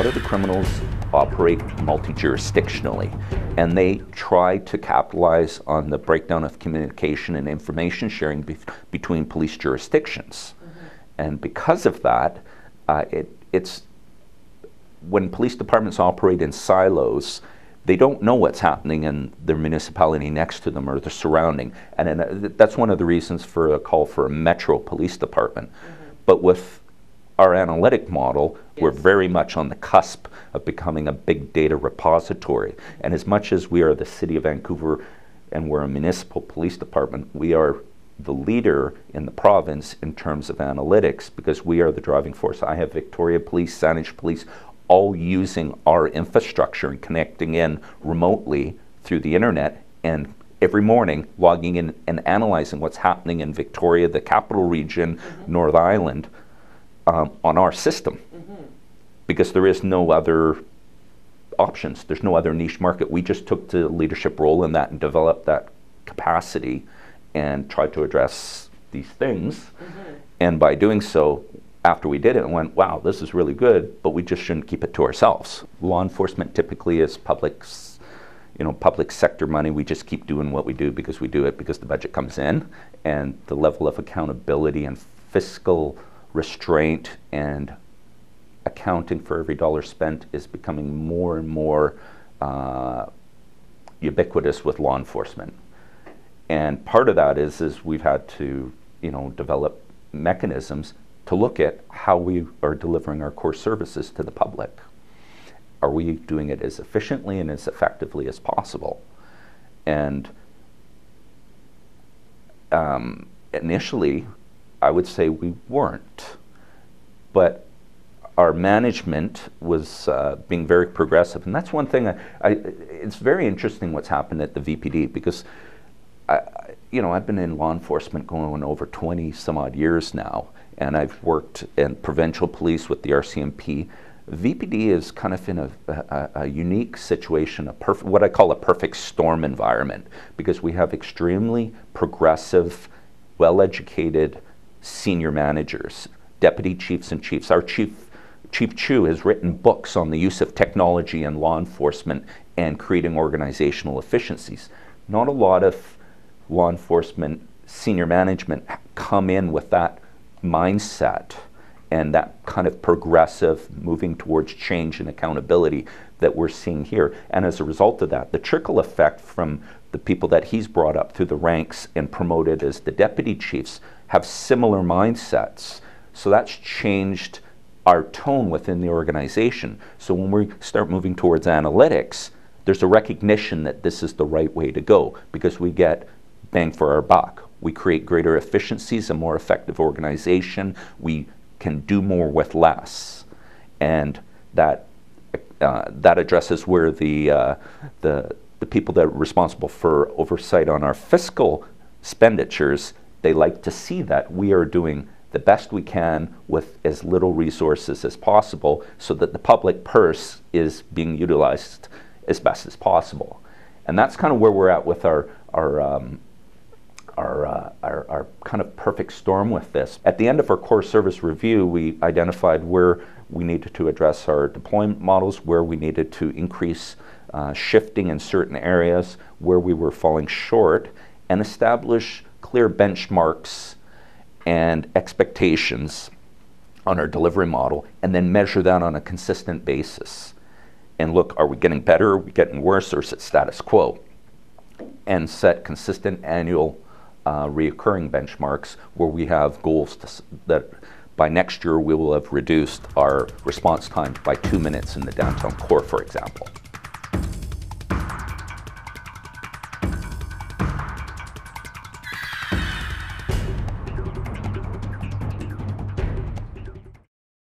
lot of the criminals operate multi-jurisdictionally, and they try to capitalize on the breakdown of communication and information sharing between police jurisdictions. And because of that, it's when police departments operate in silos, they don't know what's happening in their municipality next to them or the surrounding. And that's one of the reasons for a call for a metro police department. But with our analytic model, we're very much on the cusp of becoming a big data repository. And as much as we are the City of Vancouver and we're a municipal police department, we are the leader in the province in terms of analytics because we are the driving force. I have Victoria Police, Saanich Police, all using our infrastructure and connecting in remotely through the internet, and every morning logging in and analyzing what's happening in Victoria, the capital region, North Island, on our system. Because there is no other options. There's no other niche market. We just took the leadership role in that and developed that capacity and tried to address these things. And by doing so, after we did it, and went, wow, this is really good, but we just shouldn't keep it to ourselves. Law enforcement typically is public sector money. We just keep doing what we do because the budget comes in, and the level of accountability and fiscal restraint and accounting for every dollar spent is becoming more and more ubiquitous with law enforcement. And part of that is we've had to, develop mechanisms to look at how we are delivering our core services to the public. Are we doing it as efficiently and as effectively as possible? And initially, I would say we weren't. But our management was being very progressive. And that's one thing, it's very interesting what's happened at the VPD because I've been in law enforcement going over 20 some odd years now, and I've worked in provincial police with the RCMP. VPD is kind of in a unique situation, what I call a perfect storm environment, because we have extremely progressive, well-educated senior managers, deputy chiefs and chiefs. Our Chief Chu has written books on the use of technology in law enforcement and creating organizational efficiencies. Not a lot of law enforcement senior management come in with that mindset and that kind of progressive moving towards change and accountability that we're seeing here. And as a result of that, the trickle effect from the people that he's brought up through the ranks and promoted as the deputy chiefs have similar mindsets. So that's changed our tone within the organization. So when we start moving towards analytics, there's a recognition that this is the right way to go because we get bang for our buck. We create greater efficiencies, a more effective organization. We can do more with less. And that addresses where the people that are responsible for oversight on our fiscal expenditures, they like to see that we are doing the best we can with as little resources as possible so that the public purse is being utilized as best as possible. And that's kind of where we're at with our kind of perfect storm with this. At the end of our core service review, we identified where we needed to address our deployment models, where we needed to increase shifting in certain areas, where we were falling short, and establish clear benchmarks and expectations on our delivery model, and then measure that on a consistent basis. And look, are we getting better, are we getting worse, or is it status quo? And set consistent annual reoccurring benchmarks where we have goals that by next year we will have reduced our response time by 2 minutes in the downtown core, for example.